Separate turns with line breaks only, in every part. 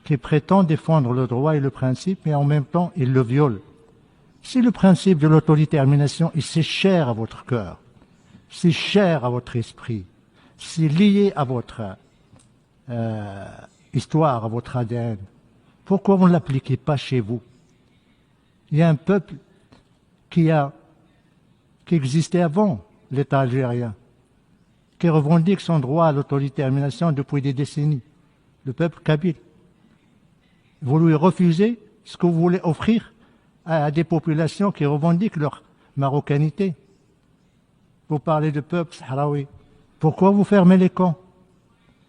qui prétend défendre le droit et le principe, mais en même temps, il le viole. Si le principe de l'autodétermination est si cher à votre cœur, si cher à votre esprit, si lié à votre histoire, à votre ADN, pourquoi vous ne l'appliquez pas chez vous? Il y a un peuple qui existait avant l'État algérien, qui revendique son droit à l'autodétermination depuis des décennies, le peuple kabyle. Vous lui refusez ce que vous voulez offrir à des populations qui revendiquent leur marocanité. Vous parlez de peuple sahraoui. Pourquoi vous fermez les camps?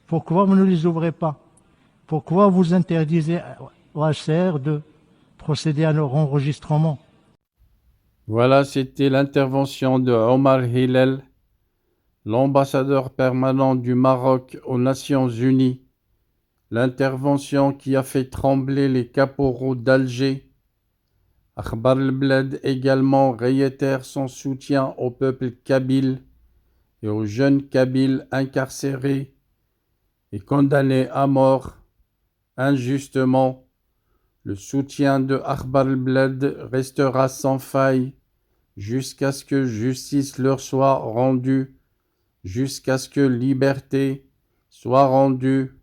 Pourquoi vous ne les ouvrez pas? Pourquoi vous interdisez au HCR de procéder à leur enregistrement?
Voilà, c'était l'intervention de Omar Hillel, l'ambassadeur permanent du Maroc aux Nations Unies. L'intervention qui a fait trembler les caporaux d'Alger. Akhbar el-Bled également réitère son soutien au peuple kabyle et aux jeunes kabyles incarcérés et condamnés à mort injustement. Le soutien de Akhbar el-Bled restera sans faille jusqu'à ce que justice leur soit rendue, jusqu'à ce que liberté soit rendue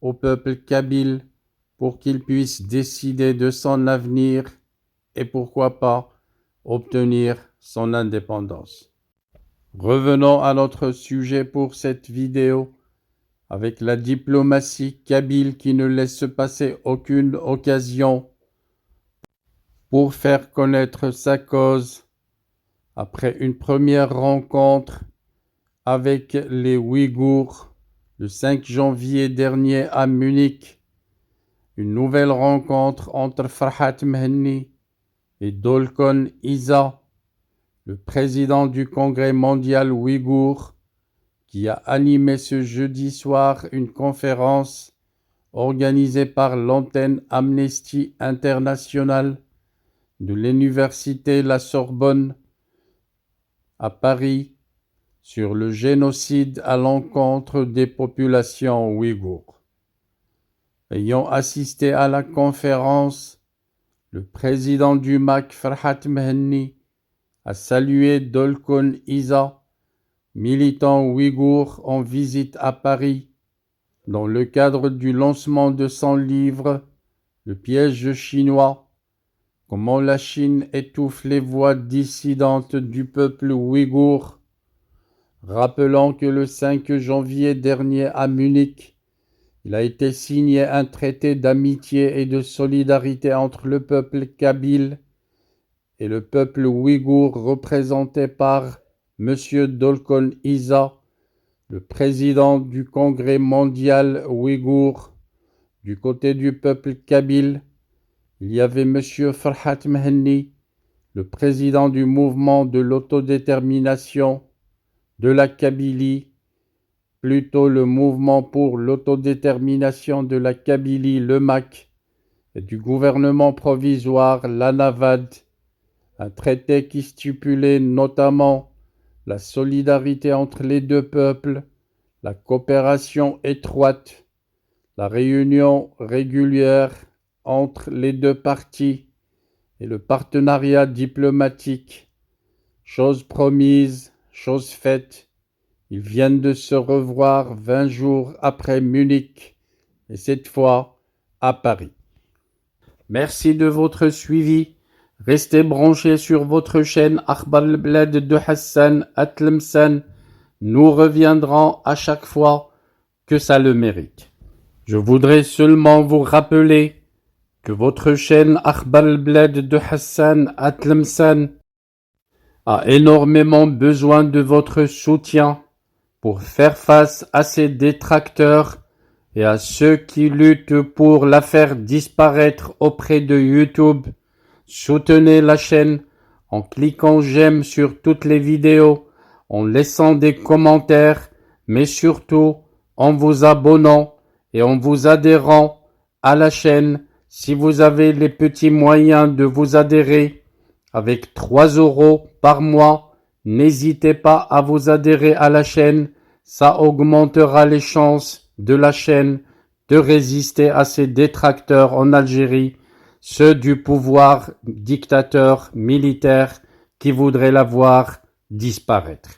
au peuple kabyle pour qu'il puisse décider de son avenir et pourquoi pas obtenir son indépendance. Revenons à notre sujet pour cette vidéo, avec la diplomatie kabyle qui ne laisse passer aucune occasion pour faire connaître sa cause. Après une première rencontre avec les Ouïghours le 5 janvier dernier à Munich, une nouvelle rencontre entre Farhat Mhenni et Dolkon Isa, le président du Congrès mondial ouïghour, qui a animé ce jeudi soir une conférence organisée par l'antenne Amnesty International de l'université La Sorbonne à Paris sur le génocide à l'encontre des populations ouïghours. Ayant assisté à la conférence, le président du MAC, Farhat Mhenni, a salué Dolkon Isa, militant ouïghour en visite à Paris, dans le cadre du lancement de son livre « Le piège chinois », comment la Chine étouffe les voix dissidentes du peuple ouïghour, rappelant que le 5 janvier dernier à Munich, il a été signé un traité d'amitié et de solidarité entre le peuple kabyle et le peuple ouïghour représenté par M. Dolkon Isa, le président du Congrès mondial ouïghour. Du côté du peuple kabyle, il y avait M. Farhat Mhenni, le président du mouvement de l'autodétermination de la Kabylie, plutôt le mouvement pour l'autodétermination de la Kabylie, le MAC, et du gouvernement provisoire, l'ANAVAD, un traité qui stipulait notamment la solidarité entre les deux peuples, la coopération étroite, la réunion régulière entre les deux parties et le partenariat diplomatique. Chose promise, chose faite. Ils viennent de se revoir 20 jours après Munich et cette fois à Paris. Merci de votre suivi. Restez branchés sur votre chaîne Akhbar el-Bled de Hassan Atlemsan. Nous reviendrons à chaque fois que ça le mérite. Je voudrais seulement vous rappeler que votre chaîne Akhbar el-Bled de Hassan Atlemsan a énormément besoin de votre soutien pour faire face à ces détracteurs et à ceux qui luttent pour la faire disparaître auprès de YouTube. Soutenez la chaîne en cliquant j'aime sur toutes les vidéos, en laissant des commentaires, mais surtout en vous abonnant et en vous adhérant à la chaîne si vous avez les petits moyens de vous adhérer. Avec 3 € par mois, n'hésitez pas à vous adhérer à la chaîne, ça augmentera les chances de la chaîne de résister à ses détracteurs en Algérie, ceux du pouvoir dictateur militaire qui voudraient la voir disparaître.